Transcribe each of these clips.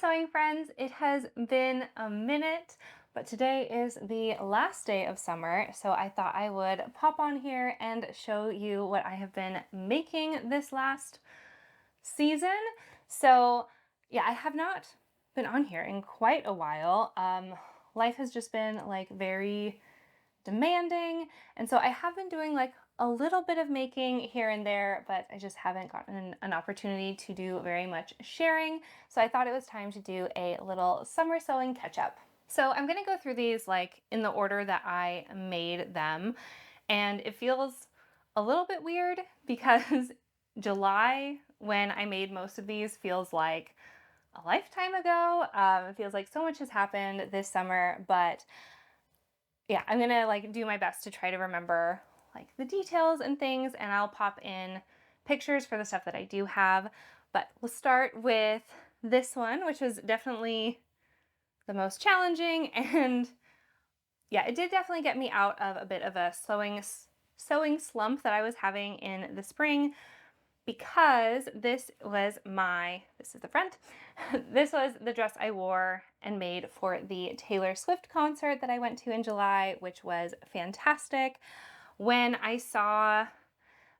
sewing friends. It has been a minute, but today is the last day of summer, so I thought I would pop on here and show you what I have been making this last season. So yeah, I have not been on here in quite a while. Life has just been like very demanding, and so I have been doing like a little bit of making here and there, but I just haven't gotten an opportunity to do very much sharing. So I thought it was time to do a little summer sewing catch up. So I'm gonna go through these like in the order that I made them. And it feels a little bit weird because July, when I made most of these, feels like a lifetime ago. It feels like so much has happened this summer, but yeah, I'm gonna like do my best to try to remember like the details and things, and I'll pop in pictures for the stuff that I do have. But we'll start with this one, which was definitely the most challenging, and yeah, it did definitely get me out of a bit of a sewing slump that I was having in the spring, because this is the front, this was the dress I wore and made for the Taylor Swift concert that I went to in July, which was fantastic. When I saw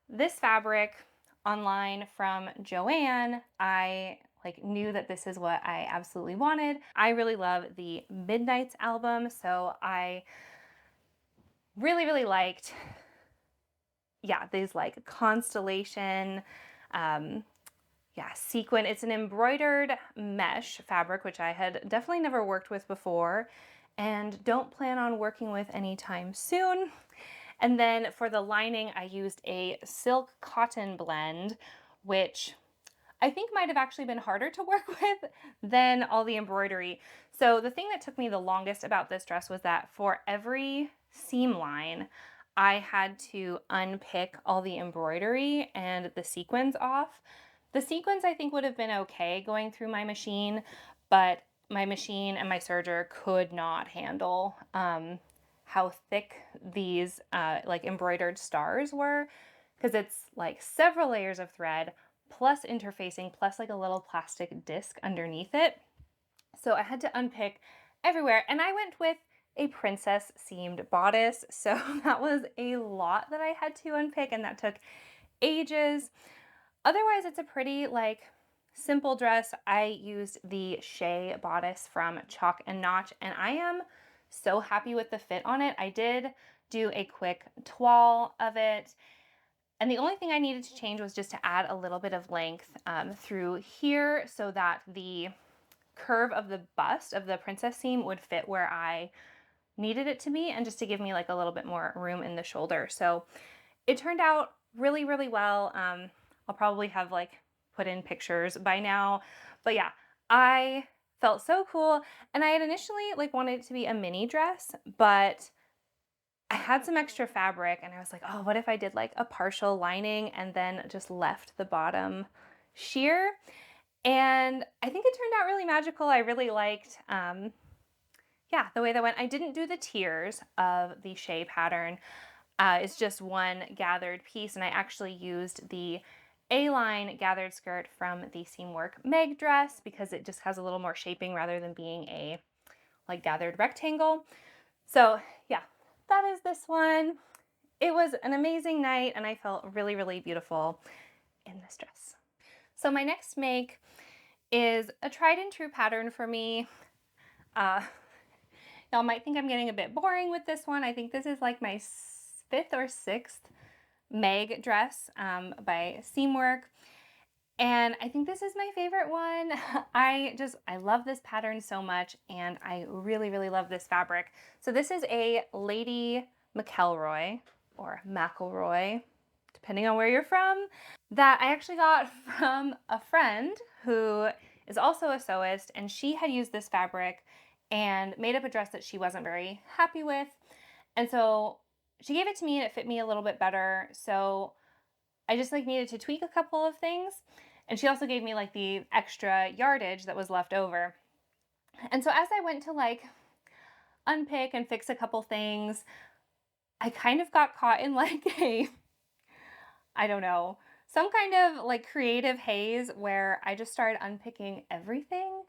this fabric online from Joanne, I like knew that this is what I absolutely wanted. I really love the Midnights album, so I really liked, yeah, these like Constellation, sequin. It's an embroidered mesh fabric, which I had definitely never worked with before and don't plan on working with anytime soon. And then for the lining, I used a silk cotton blend, which I think might have actually been harder to work with than all the embroidery. So the thing that took me the longest about this dress was that for every seam line, I had to unpick all the embroidery and the sequins off. The sequins I think would have been okay going through my machine, but my machine and my serger could not handle how thick these like embroidered stars were, because it's like several layers of thread plus interfacing plus like a little plastic disc underneath it. So I had to unpick everywhere, and I went with a princess seamed bodice, so that was a lot that I had to unpick, and that took ages. Otherwise, it's a pretty like simple dress. I used the Shea bodice from Chalk and Notch, and I am so happy with the fit on it. I did do a quick toile of it, and the only thing I needed to change was just to add a little bit of length through here so that the curve of the bust of the princess seam would fit where I needed it to be, and just to give me like a little bit more room in the shoulder. So it turned out really well. I'll probably have like put in pictures by now, but yeah, I felt so cool. And I had initially like wanted it to be a mini dress, but I had some extra fabric and I was like, oh, what if I did like a partial lining and then just left the bottom sheer? And I think it turned out really magical. I really liked, the way that went. I didn't do the tiers of the Shea pattern. It's just one gathered piece, and I actually used the A-line gathered skirt from the Seamwork Meg dress because it just has a little more shaping rather than being a like gathered rectangle. So yeah, that is this one. It was an amazing night, and I felt really beautiful in this dress. So my next make is a tried and true pattern for me. Y'all might think I'm getting a bit boring with this one. I think this is like my 5th or 6th Meg dress by Seamwork. And I think this is my favorite one. I love this pattern so much, and I really love this fabric. So this is a Lady McElroy or McElroy, depending on where you're from, that I actually got from a friend who is also a sewist, and she had used this fabric and made up a dress that she wasn't very happy with. And so she gave it to me and it fit me a little bit better. So I just like needed to tweak a couple of things. And she also gave me like the extra yardage that was left over. And so as I went to like unpick and fix a couple things, I kind of got caught in like I don't know, some kind of like creative haze where I just started unpicking everything.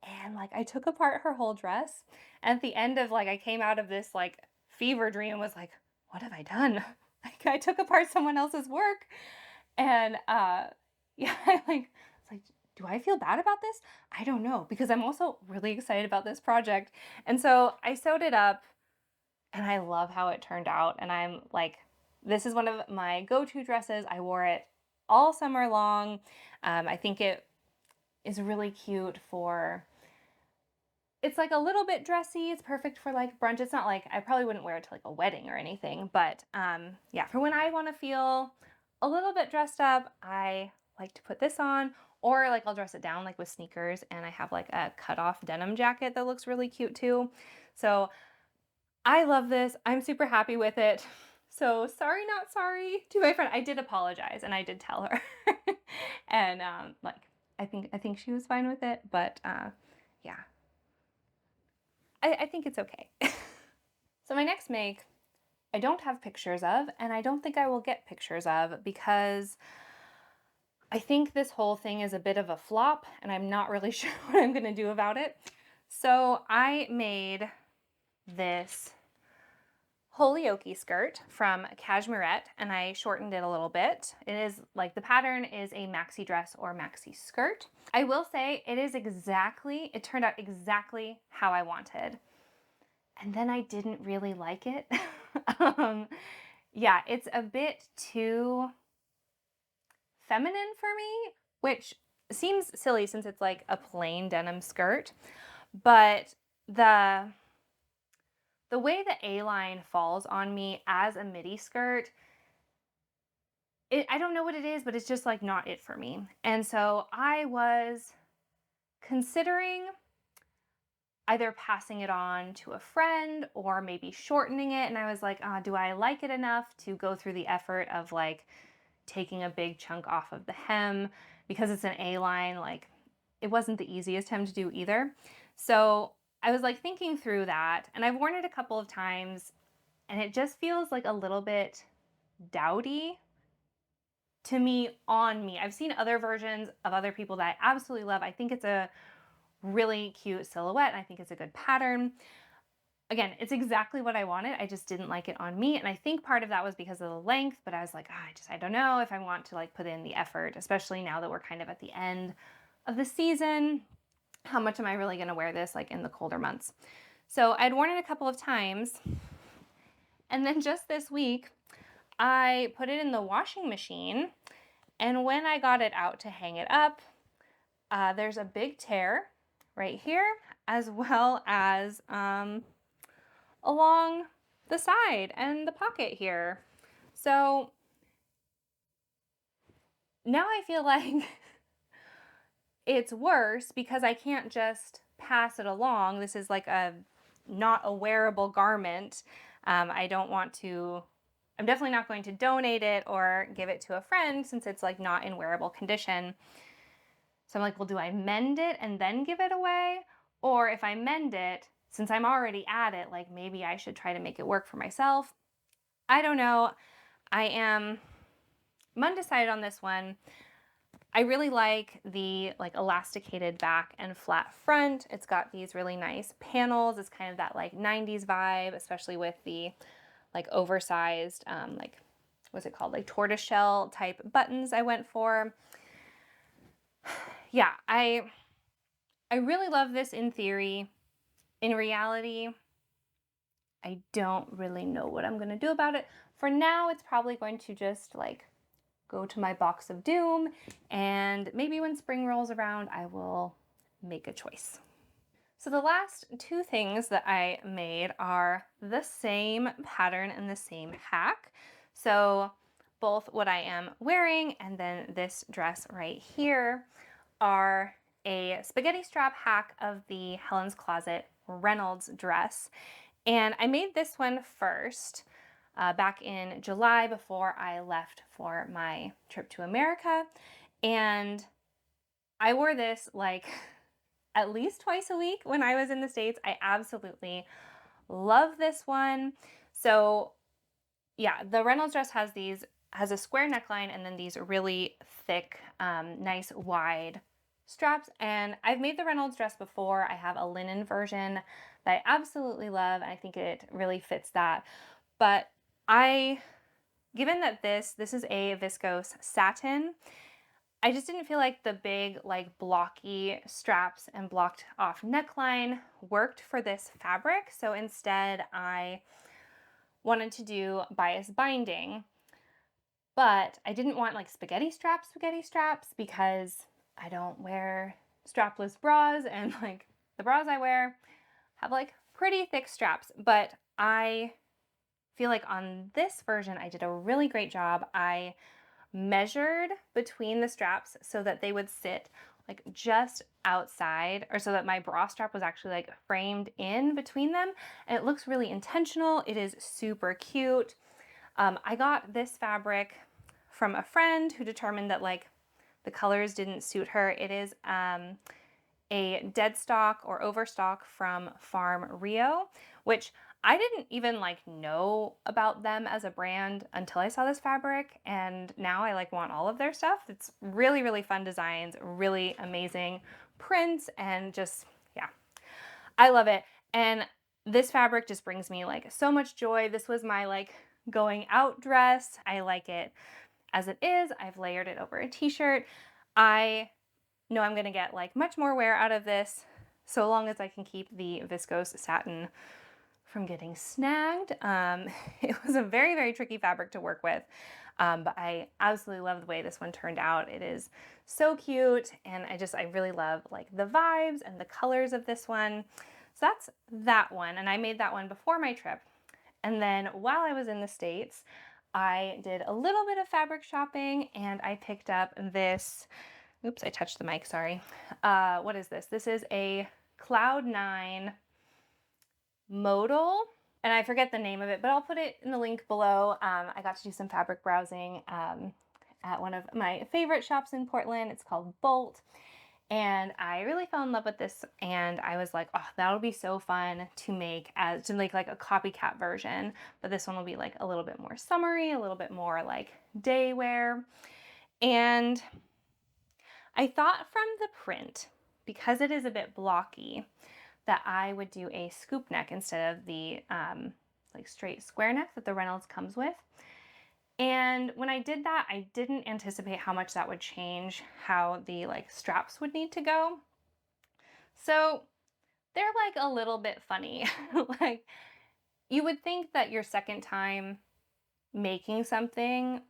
And like I took apart her whole dress. And at the end of like I came out of this like fever dream and was like, what have I done? Like I took apart someone else's work. And yeah, I like it's like, do I feel bad about this? I don't know, because I'm also really excited about this project. And so I sewed it up and I love how it turned out. And I'm like, this is one of my go-to dresses. I wore it all summer long. I think it is really cute for, it's like a little bit dressy. It's perfect for like brunch. It's not like, I probably wouldn't wear it to like a wedding or anything, but yeah, for when I want to feel a little bit dressed up, I like to put this on, or like I'll dress it down like with sneakers, and I have like a cut off denim jacket that looks really cute too. So I love this. I'm super happy with it. So sorry, not sorry to my friend. I did apologize and I did tell her. And like I think she was fine with it, but yeah. I think it's okay. So my next make, I don't have pictures of, and I don't think I will get pictures of because I think this whole thing is a bit of a flop and I'm not really sure what I'm gonna do about it. So I made this Holyoke skirt from Cashmerette and I shortened it a little bit. It is like the pattern is a maxi dress or maxi skirt. I will say it turned out exactly how I wanted. And then I didn't really like it. Yeah, it's a bit too feminine for me, which seems silly since it's like a plain denim skirt, but the way the A-line falls on me as a midi skirt, I don't know what it is, but it's just like not it for me. And so I was considering either passing it on to a friend or maybe shortening it. And I was like, do I like it enough to go through the effort of like taking a big chunk off of the hem? Because it's an A-line, like it wasn't the easiest hem to do either. So I was like thinking through that, and I've worn it a couple of times and it just feels like a little bit dowdy to me on me. I've seen other versions of other people that I absolutely love. I think it's a really cute silhouette and I think it's a good pattern. Again, it's exactly what I wanted. I just didn't like it on me. And I think part of that was because of the length, but I was like, I don't know if I want to like put in the effort, especially now that we're kind of at the end of the season. How much am I really gonna wear this like in the colder months? So I'd worn it a couple of times. And then just this week, I put it in the washing machine. And when I got it out to hang it up, there's a big tear right here, as well as along the side and the pocket here. So now I feel like it's worse because I can't just pass it along. This is like a not a wearable garment. I don't want to, I'm definitely not going to donate it or give it to a friend since it's like not in wearable condition. So I'm like, well, do I mend it and then give it away? Or if I mend it, since I'm already at it, like maybe I should try to make it work for myself. I don't know. I'm undecided on this one. I really like the like elasticated back and flat front. It's got these really nice panels. It's kind of that like 90s vibe, especially with the like oversized, like, what's it called? Like tortoiseshell type buttons I went for. Yeah, I really love this in theory. In reality, I don't really know what I'm gonna do about it. For now, it's probably going to just like go to my box of doom, and maybe when spring rolls around, I will make a choice. So the last two things that I made are the same pattern and the same hack. So both what I am wearing and then this dress right here are a spaghetti strap hack of the Helen's Closet Reynolds dress. And I made this one first back in July before I left for my trip to America. And I wore this like at least twice a week when I was in the States. I absolutely love this one. So yeah, the Reynolds dress has a square neckline and then these really thick, nice wide straps, and I've made the Reynolds dress before. I have a linen version that I absolutely love, and I think it really fits that. But given that this is a viscose satin, I just didn't feel like the big, like, blocky straps and blocked off neckline worked for this fabric. So instead I wanted to do bias binding, but I didn't want like spaghetti straps because I don't wear strapless bras, and like the bras I wear have like pretty thick straps. But I feel like on this version I did a really great job. I measured between the straps so that they would sit like just outside, or so that my bra strap was actually like framed in between them, and it looks really intentional. It is super cute. I got this fabric from a friend who determined that like the colors didn't suit her. It is a Deadstock or Overstock from Farm Rio, which I didn't even like know about them as a brand until I saw this fabric, and now I like want all of their stuff. It's really, really fun designs, really amazing prints, and just, yeah, I love it. And this fabric just brings me like so much joy. This was my like going out dress. I like it as it is. I've layered it over a t-shirt. I know I'm gonna get like much more wear out of this, so long as I can keep the viscose satin from getting snagged. It was a very, very tricky fabric to work with, but I absolutely love the way this one turned out. It is so cute, and I really love like the vibes and the colors of this one. So that's that one, and I made that one before my trip. And then while I was in the States, I did a little bit of fabric shopping, and I picked up this, oops, I touched the mic, sorry. What is this? This is a Cloud 9 modal, and I forget the name of it, but I'll put it in the link below. I got to do some fabric browsing at one of my favorite shops in Portland. It's called Bolt, and I really fell in love with this, and I was like, oh, that'll be so fun to make like a copycat version, but this one will be like a little bit more summery, a little bit more like day wear. And I thought from the print, because it is a bit blocky, that I would do a scoop neck instead of the like straight square neck that the Reynolds comes with. And when I did that, I didn't anticipate how much that would change how the like straps would need to go. So they're like a little bit funny. Like, you would think that your second time making something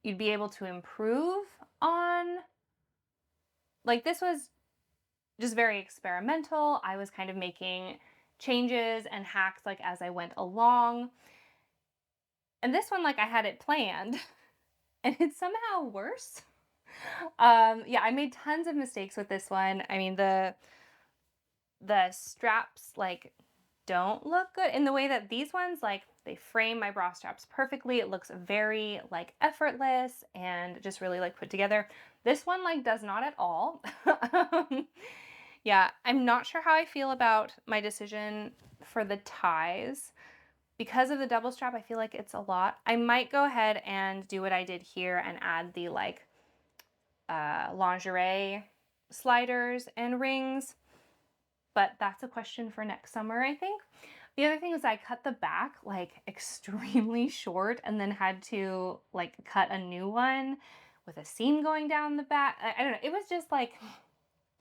you'd be able to improve on. Like, this was just very experimental. I was kind of making changes and hacks like as I went along. And this one, like, I had it planned, and it's somehow worse. Yeah, I made tons of mistakes with this one. I mean, the straps like don't look good in the way that these ones, like, they frame my bra straps perfectly. It looks very like effortless and just really like put together. This one like does not at all. Yeah, I'm not sure how I feel about my decision for the ties. Because of the double strap, I feel like it's a lot. I might go ahead and do what I did here and add the like lingerie sliders and rings, but that's a question for next summer, I think. The other thing is I cut the back like extremely short, and then had to like cut a new one with a seam going down the back. I don't know. It was just like,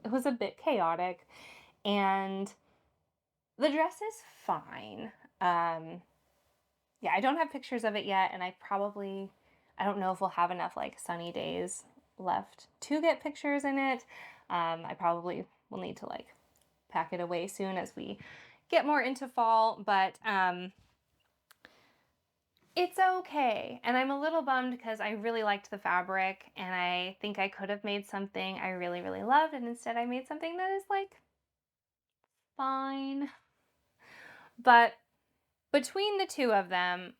it was a bit chaotic, and the dress is fine. Yeah, I don't have pictures of it yet, and I don't know if we'll have enough like sunny days left to get pictures in it. I probably will need to like pack it away soon as we get more into fall, but it's okay. And I'm a little bummed because I really liked the fabric, and I think I could have made something I really, really loved, and instead I made something that is like fine. But between the two of them,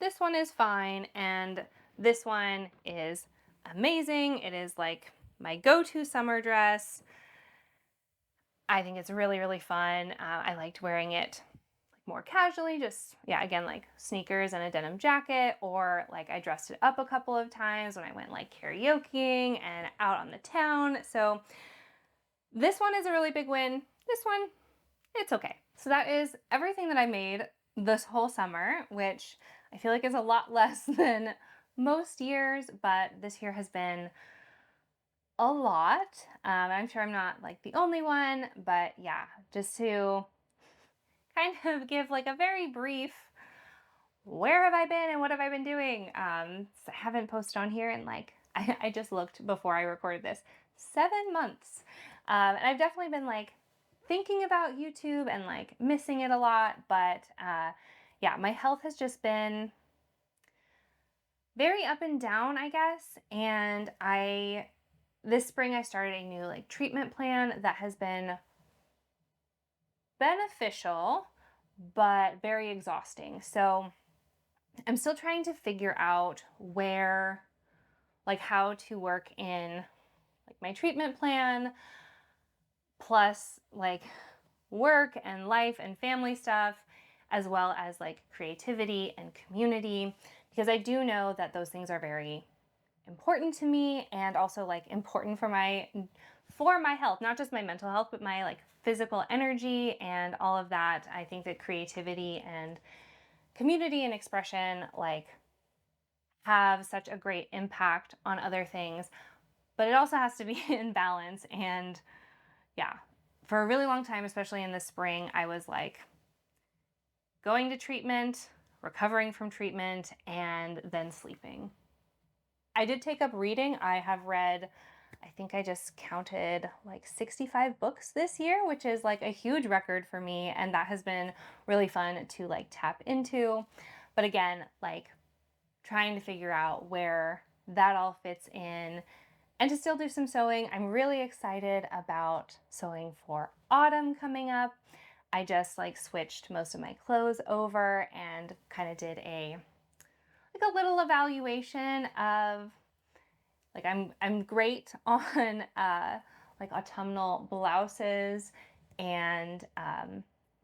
this one is fine, and this one is amazing. It is like my go-to summer dress. I think it's really, really fun. I liked wearing it like more casually, just, yeah, again, like sneakers and a denim jacket, or like I dressed it up a couple of times when I went like karaokeing and out on the town. So This one is a really big win. This one, it's okay. So that is everything that I made this whole summer, which I feel like is a lot less than most years, but this year has been a lot. I'm sure I'm not like the only one, but yeah, just to kind of give like a very brief, where have I been and what have I been doing? I haven't posted on here in like, I just looked before I recorded this, 7 months. And I've definitely been like thinking about YouTube and like missing it a lot, but yeah, my health has just been very up and down, I guess. And this spring I started a new like treatment plan that has been beneficial, but very exhausting. So I'm still trying to figure out how to work in like my treatment plan, plus like work and life and family stuff, as well as like creativity and community, because I do know that those things are very important to me, and also like important for my health, not just my mental health, but my like physical energy and all of that. I think that creativity and community and expression like have such a great impact on other things, but it also has to be in balance. And yeah, for a really long time, especially in the spring, I was like going to treatment, recovering from treatment, and then sleeping. I did take up reading. I have read, I think I just counted like 65 books this year, which is like a huge record for me. And that has been really fun to like tap into. But again, like trying to figure out where that all fits in and to still do some sewing. I'm really excited about sewing for autumn coming up. I just like switched most of my clothes over and kind of did a little evaluation of like I'm great on like autumnal blouses and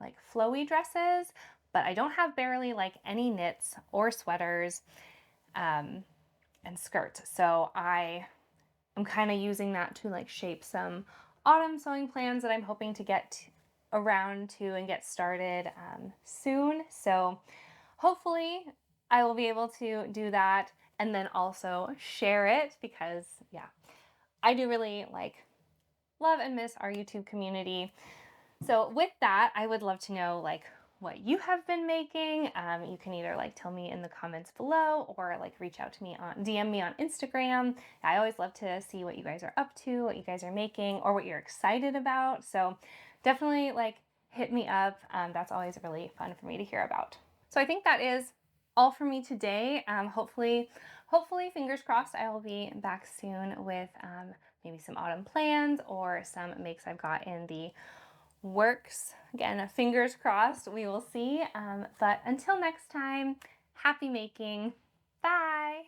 like flowy dresses, but I don't have barely like any knits or sweaters and skirts. So I'm kind of using that to like shape some autumn sewing plans that I'm hoping to get around to and get started soon. So hopefully I will be able to do that and then also share it, because yeah, I do really like love and miss our YouTube community. So with that, I would love to know like what you have been making. You can either like tell me in the comments below or like reach out to me on DM me on Instagram. I always love to see what you guys are up to, what you guys are making, or what you're excited about. So definitely like hit me up. That's always really fun for me to hear about. So I think that is all for me today. Hopefully, fingers crossed, I will be back soon with maybe some autumn plans or some makes I've got in the works. Again, fingers crossed, we will see. But until next time, happy making. Bye.